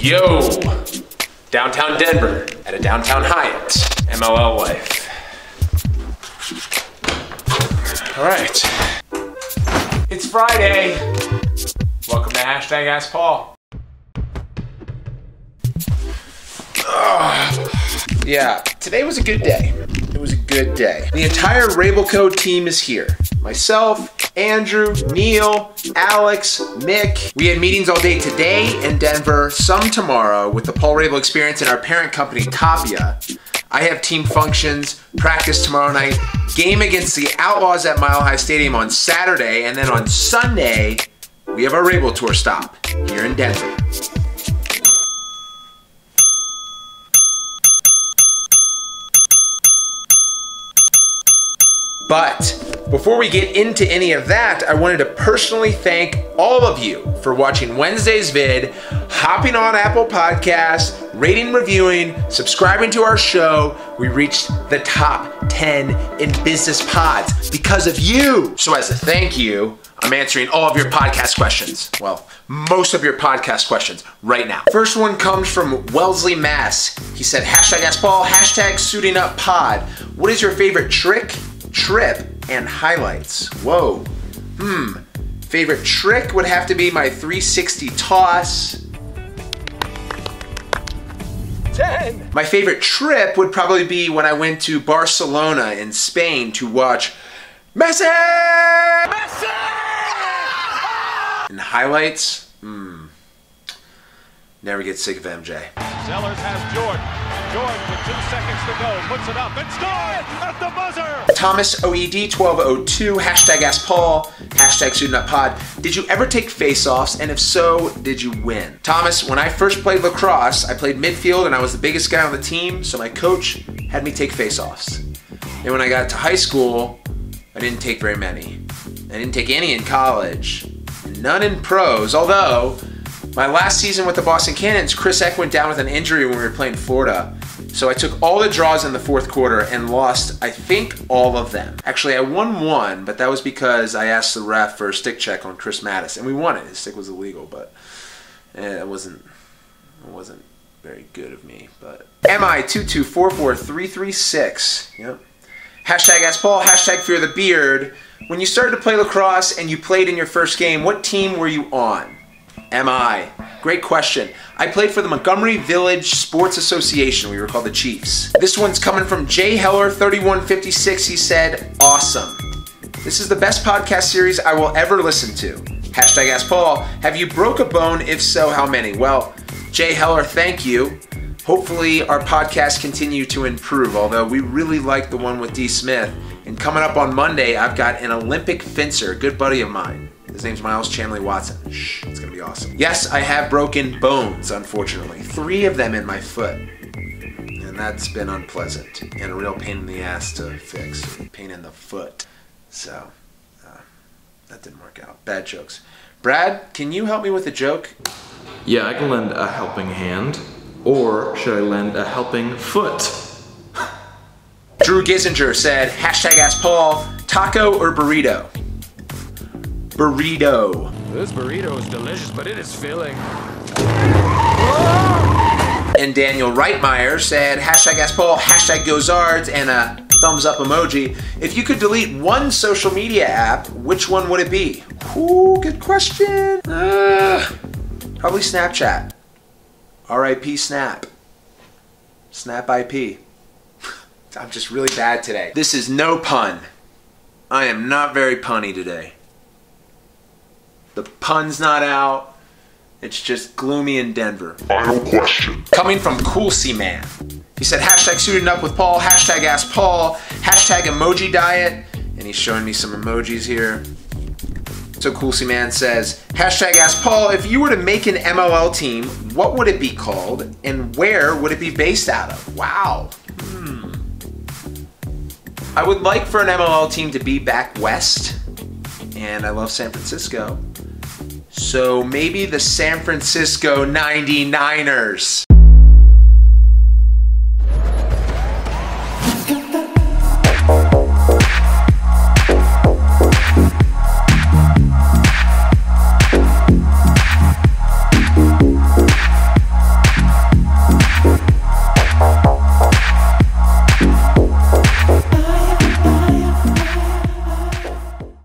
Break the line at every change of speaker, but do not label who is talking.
Yo! Downtown Denver at a downtown Hyatt. MLL life. Alright. It's Friday. Welcome to Hashtag Ask Paul. Yeah, today was a good day. It was a good day. The entire Rabil team is here. Myself, Andrew, Neil, Alex, Mick. We had meetings all day today in Denver, some tomorrow with the Paul Rabil Experience and our parent company, Tapia. I have team functions, practice tomorrow night, game against the Outlaws at Mile High Stadium on Saturday, and then on Sunday, we have our Rabil Tour stop here in Denver. But before we get into any of that, I wanted to personally thank all of you for watching Wednesday's vid, hopping on Apple Podcasts, rating, reviewing, subscribing to our show. We reached the top 10 in business pods because of you. So as a thank you, I'm answering all of your podcast questions. Well, most of your podcast questions right now. First one comes from Wellesley, Mass. He said, hashtag Ask Paul, hashtag suiting up pod. What is your favorite trick, trip, and highlights? Whoa. Favorite trick would have to be my 360 toss. 10. My favorite trip would probably be when I went to Barcelona in Spain to watch Messi! Messi! And highlights? Never get sick of MJ.
Sellers has Jordan. Jordan with 2 seconds to go. Puts it up and scores at the buzzer.
Thomas OED 1202, hashtag Ask Paul, hashtag Suiting Up Pod. Did you ever take face-offs? And if so, did you win? Thomas, when I first played lacrosse, I played midfield and I was the biggest guy on the team, so my coach had me take face-offs. And when I got to high school, I didn't take very many. I didn't take any in college, none in pros, although my last season with the Boston Cannons, Chris Eck went down with an injury when we were playing Florida. So I took all the draws in the fourth quarter and lost, I think, all of them. Actually, I won one, but that was because I asked the ref for a stick check on Chris Mattis, and we won it. His stick was illegal, but it wasn't very good of me. But MI2244336. Yep. Hashtag Ask Paul, hashtag Fear the Beard. When you started to play lacrosse and you played in your first game, what team were you on? MI. Great question. I played for the Montgomery Village Sports Association. We were called the Chiefs. This one's coming from Jay Heller 3156. He said, awesome. This is the best podcast series I will ever listen to. Hashtag Ask Paul. Have you broke a bone? If so, how many? Well, Jay Heller, thank you. Hopefully our podcasts continue to improve, although we really like the one with D. Smith. And coming up on Monday, I've got an Olympic fencer, a good buddy of mine. His name's Miles Chanley Watson. Shh, it's gonna be awesome. Yes, I have broken bones, unfortunately. 3 of them in my foot. And that's been unpleasant and a real pain in the ass to fix. Pain in the foot. So, that didn't work out. Bad jokes. Brad, can you help me with a joke?
Yeah, I can lend a helping hand. Or should I lend a helping foot?
Drew Gissinger said, hashtag Ask Paul, taco or burrito? Burrito.
This burrito is delicious, but it is filling.
And Daniel Reitmeyer said, hashtag Ask Paul, hashtag Gozards, and a thumbs up emoji. If you could delete one social media app, which one would it be? Ooh, good question. Probably Snapchat. R.I.P. Snap. Snap IP. I'm just really bad today. This is no pun. I am not very punny today. The pun's not out. It's just gloomy in Denver.
Final question.
Coming from Cool C Man. He said, hashtag Suiting Up with Paul, hashtag Ask Paul, hashtag Emoji Diet. And he's showing me some emojis here. So Cool C Man says, hashtag Ask Paul, if you were to make an MLL team, what would it be called? And where would it be based out of? Wow. I would like for an MLL team to be back west. And I love San Francisco. So maybe the San Francisco 99ers.